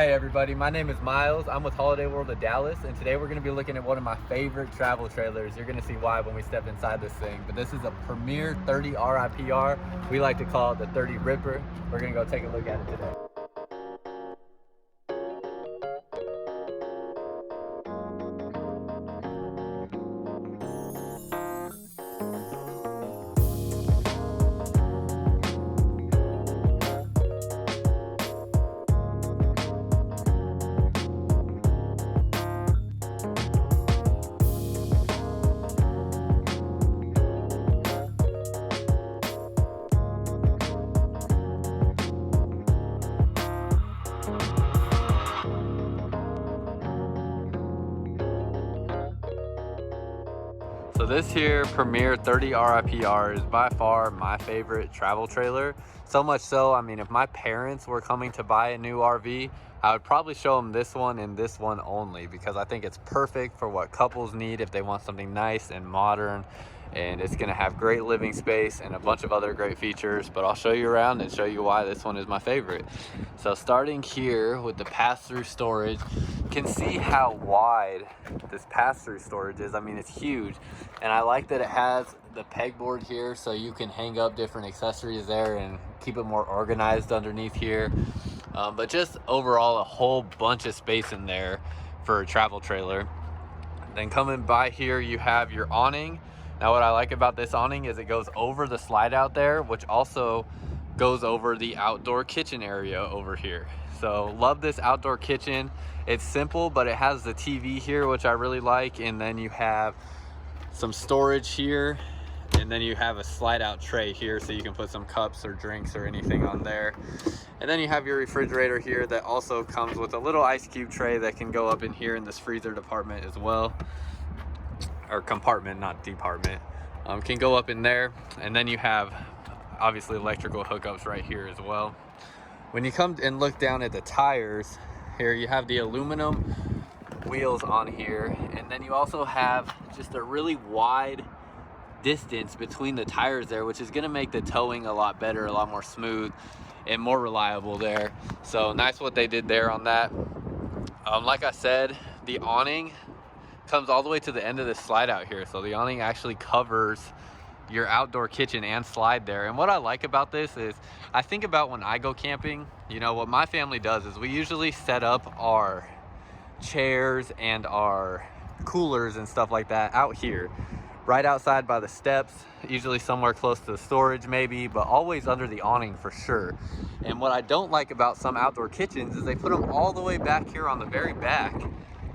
Hey everybody, my name is Myles. I'm with Holiday World of Dallas, and today we're going to be looking at one of my favorite travel trailers. You're going to see why when we step inside this thing, but this is a Premier 30 RIPR. We like to call it the 30 Ripper. We're going to go take a look at it today. So this here Premier 30 RIPR is by far my favorite travel trailer. So much so, I mean, if my parents were coming to buy a new RV, I would probably show them this one and this one only, because I think it's perfect for what couples need if they want something nice and modern, and it's gonna have great living space and a bunch of other great features. But I'll show you around and show you why this one is my favorite. So starting here with the pass-through storage, you can see how wide this pass-through storage is. I mean, it's huge, and I like that it has the pegboard here so you can hang up different accessories there and keep it more organized underneath here. But just overall a whole bunch of space in there for a travel trailer. Then coming by here, you have your awning. Now what I like about this awning is it goes over the slide out there, which also goes over the outdoor kitchen area over here. So love this outdoor kitchen. It's simple, but it has the TV here, which I really like. And then you have some storage here, and then you have a slide out tray here so you can put some cups or drinks or anything on there. And then you have your refrigerator here that also comes with a little ice cube tray that can go up in here in this freezer department as well, or compartment, not department. Can go up in there. And then you have obviously electrical hookups right here as well. When you come and look down at the tires here, you have the aluminum wheels on here, and then you also have just a really wide distance between the tires there, which is going to make the towing a lot better, a lot more smooth and more reliable there. So nice what they did there on that. Like I said, the awning comes all the way to the end of this slide out here, so the awning actually covers your outdoor kitchen and slide there. And what I like about this is, I think about when I go camping, you know, what my family does is we usually set up our chairs and our coolers and stuff like that out here, right outside by the steps, usually somewhere close to the storage maybe, but always under the awning for sure. And what I don't like about some outdoor kitchens is they put them all the way back here on the very back,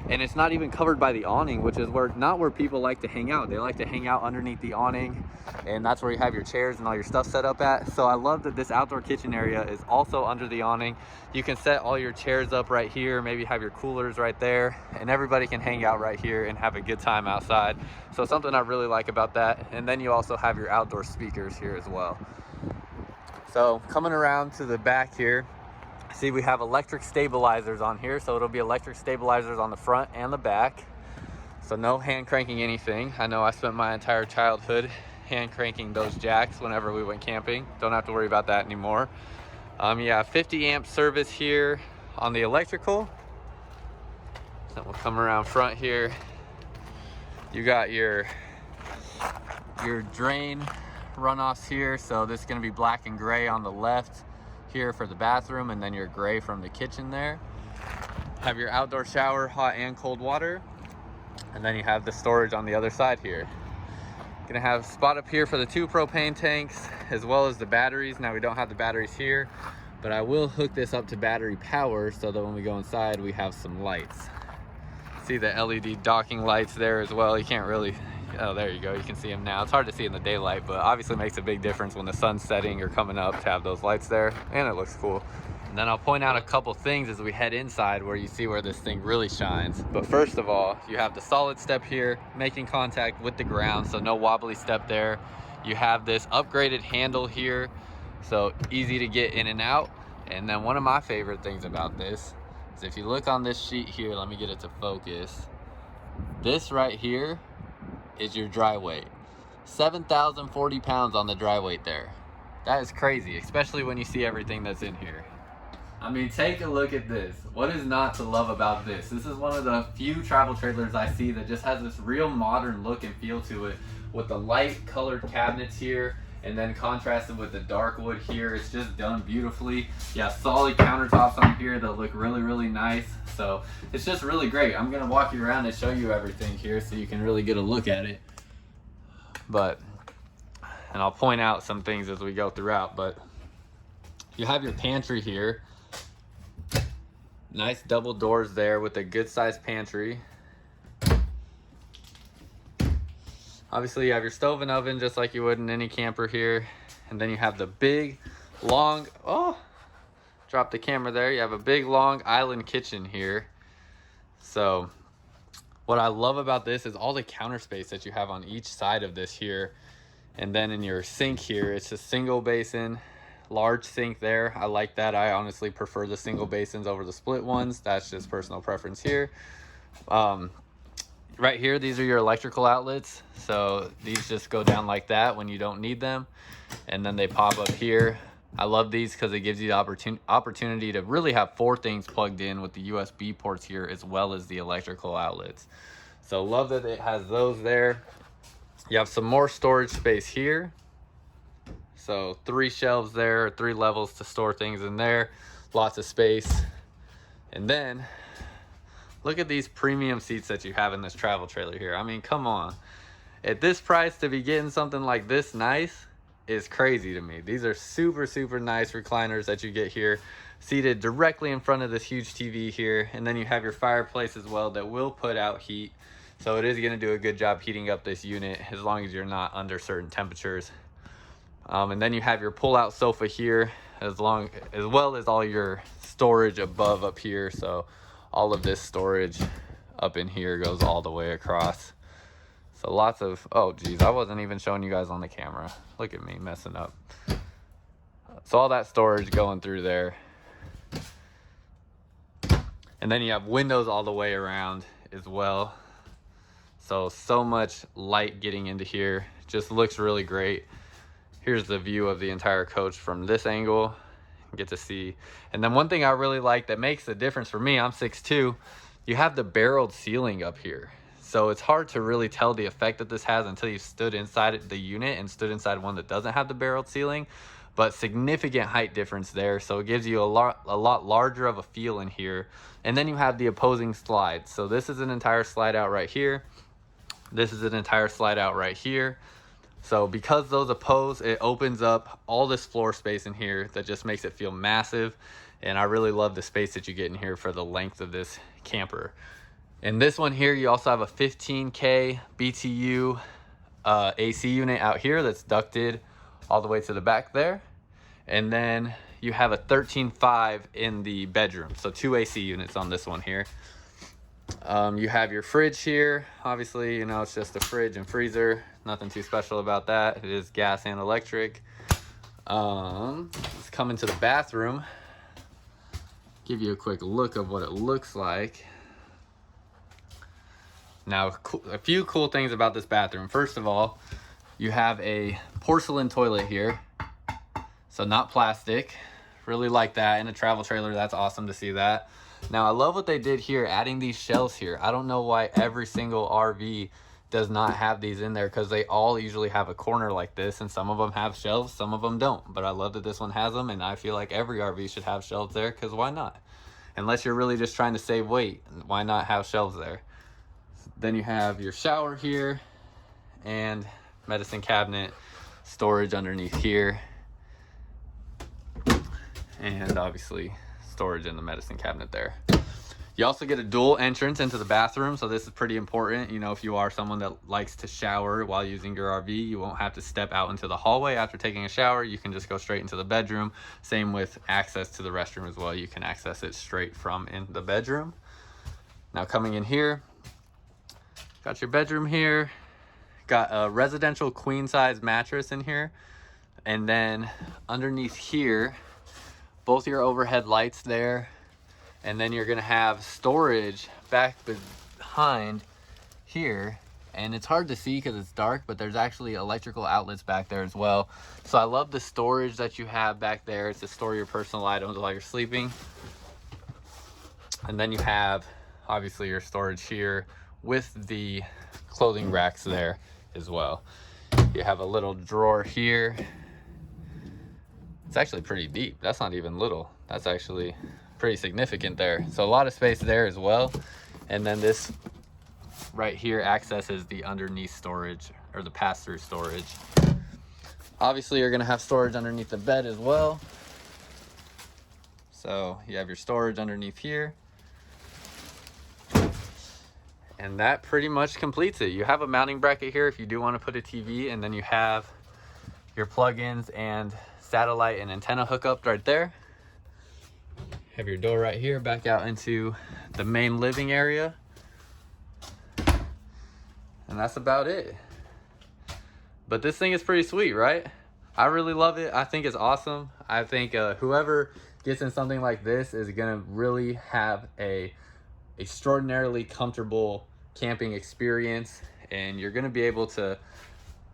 and it's not even covered by the awning, which is not where people like to hang out. They like to hang out underneath the awning, and that's where you have your chairs and all your stuff set up at. So I love that this outdoor kitchen area is also under the awning. You can set all your chairs up right here, maybe have your coolers right there, and everybody can hang out right here and have a good time outside. So something I really like about that. And then you also have your outdoor speakers here as well. So coming around to the back here, see, we have electric stabilizers on here, so it'll be electric stabilizers on the front and the back. So no hand cranking anything. I know I spent my entire childhood hand cranking those jacks whenever we went camping. Don't have to worry about that anymore. Yeah, 50 amp service here on the electrical. Then we'll come around front here. You got your drain runoffs here. So this is going to be black and gray on the left here for the bathroom, and then your gray from the kitchen there. Have your outdoor shower, hot and cold water, and then you have the storage on the other side here. Gonna have a spot up here for the 2 propane tanks as well as the batteries. Now we don't have the batteries here, but I will hook this up to battery power so that when we go inside we have some lights. See the LED docking lights there as well. You can't really, oh, there you go, you can see them now. It's hard to see in the daylight, but obviously makes a big difference when the sun's setting or coming up to have those lights there, and it looks cool. And then I'll point out a couple things as we head inside where you see where this thing really shines. But first of all, you have the solid step here making contact with the ground, so no wobbly step there. You have this upgraded handle here, so easy to get in and out. And then one of my favorite things about this is if you look on this sheet here, let me get it to focus. This right here is your dry weight. 7,040 pounds on the dry weight there. That is crazy, especially when you see everything that's in here. I mean, take a look at this. What is not to love about this? This is one of the few travel trailers I see that just has this real modern look and feel to it, with the light colored cabinets here and then contrasted with the dark wood here. It's just done beautifully. Yeah, solid countertops on here that look really, really nice. So it's just really great. I'm gonna walk you around and show you everything here so you can really get a look at it. And I'll point out some things as we go throughout, but you have your pantry here. Nice double doors there with a good sized pantry. Obviously you have your stove and oven just like you would in any camper here. And then you have the big, long, oh, drop the camera there. You have a big, long island kitchen here. So what I love about this is all the counter space that you have on each side of this here. And then in your sink here, it's a single basin, large sink there. I like that. I honestly prefer the single basins over the split ones. That's just personal preference here. Right here, these are your electrical outlets. So these just go down like that when you don't need them. And then they pop up here. I love these because it gives you the opportunity to really have 4 things plugged in with the USB ports here, as well as the electrical outlets. So love that it has those there. You have some more storage space here. So 3 shelves there, 3 levels to store things in there. Lots of space. And then look at these premium seats that you have in this travel trailer here. I mean, come on. At this price, to be getting something like this nice is crazy to me. These are super, super nice recliners that you get here, seated directly in front of this huge TV here. And then you have your fireplace as well that will put out heat. So it is gonna do a good job heating up this unit as long as you're not under certain temperatures. And then you have your pull-out sofa here, as well as all your storage above up here. So all of this storage up in here goes all the way across. So lots of, oh geez, I wasn't even showing you guys on the camera. Look at me messing up. So all that storage going through there. And then you have windows all the way around as well. So much light getting into here. Just looks really great. Here's the view of the entire coach from this angle. You get to see. And then one thing I really like that makes the difference for me, I'm 6'2", you have the barreled ceiling up here. So it's hard to really tell the effect that this has until you stood inside the unit and stood inside one that doesn't have the barreled ceiling. But significant height difference there. So it gives you a lot larger of a feel in here. And then you have the opposing slides. So this is an entire slide out right here. This is an entire slide out right here. So because those oppose, it opens up all this floor space in here that just makes it feel massive. And I really love the space that you get in here for the length of this camper. In this one here, you also have a 15K BTU AC unit out here that's ducted all the way to the back there. And then you have a 13.5 in the bedroom. So 2 AC units on this one here. You have your fridge here. Obviously, you know, it's just a fridge and freezer. Nothing too special about that. It is gas and electric. Let's come into the bathroom. Give you a quick look of what it looks like. Now, a few cool things about this bathroom. First of all, you have a porcelain toilet here. So not plastic. Really like that in a travel trailer. That's awesome to see that. Now, I love what they did here, adding these shelves here. I don't know why every single RV does not have these in there, because they all usually have a corner like this, and some of them have shelves, some of them don't. But I love that this one has them, and I feel like every RV should have shelves there, because why not? Unless you're really just trying to save weight, why not have shelves there? Then you have your shower here and medicine cabinet storage underneath here. And obviously storage in the medicine cabinet there. You also get a dual entrance into the bathroom, so this is pretty important. You know, if you are someone that likes to shower while using your RV, you won't have to step out into the hallway after taking a shower. You can just go straight into the bedroom. Same with access to the restroom as well. You can access it straight from in the bedroom. Now coming in here, got your bedroom here. Got a residential queen size mattress in here. And then underneath here, both your overhead lights there. And then you're gonna have storage back behind here. And it's hard to see because it's dark, but there's actually electrical outlets back there as well. So I love the storage that you have back there. It's to store your personal items while you're sleeping. And then you have obviously your storage here with the clothing racks there as well. You have a little drawer here. It's actually pretty deep. That's not even little. That's actually pretty significant there. So a lot of space there as well. And then this right here accesses the underneath storage, or the pass-through storage. Obviously you're gonna have storage underneath the bed as well. So you have your storage underneath here. And that pretty much completes it. You have a mounting bracket here if you do want to put a TV, and then you have your plugins and satellite and antenna hookup right there. Have your door right here back out into the main living area. And that's about it. But this thing is pretty sweet, right? I really love it. I think it's awesome. I think whoever gets in something like this is gonna really have a extraordinarily comfortable camping experience, and you're gonna be able to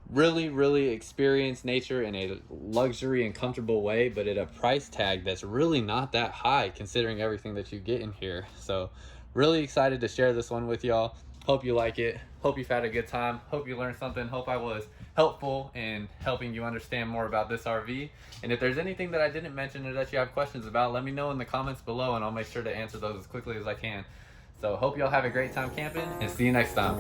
really experience nature in a luxury and comfortable way, but at a price tag that's really not that high considering everything that you get in here. So really excited to share this one with y'all. Hope you like it. Hope you've had a good time. Hope you learned something. Hope I was helpful in helping you understand more about this RV. And if there's anything that I didn't mention or that you have questions about, let me know in the comments below, and I'll make sure to answer those as quickly as I can. So hope y'all have a great time camping, and see you next time.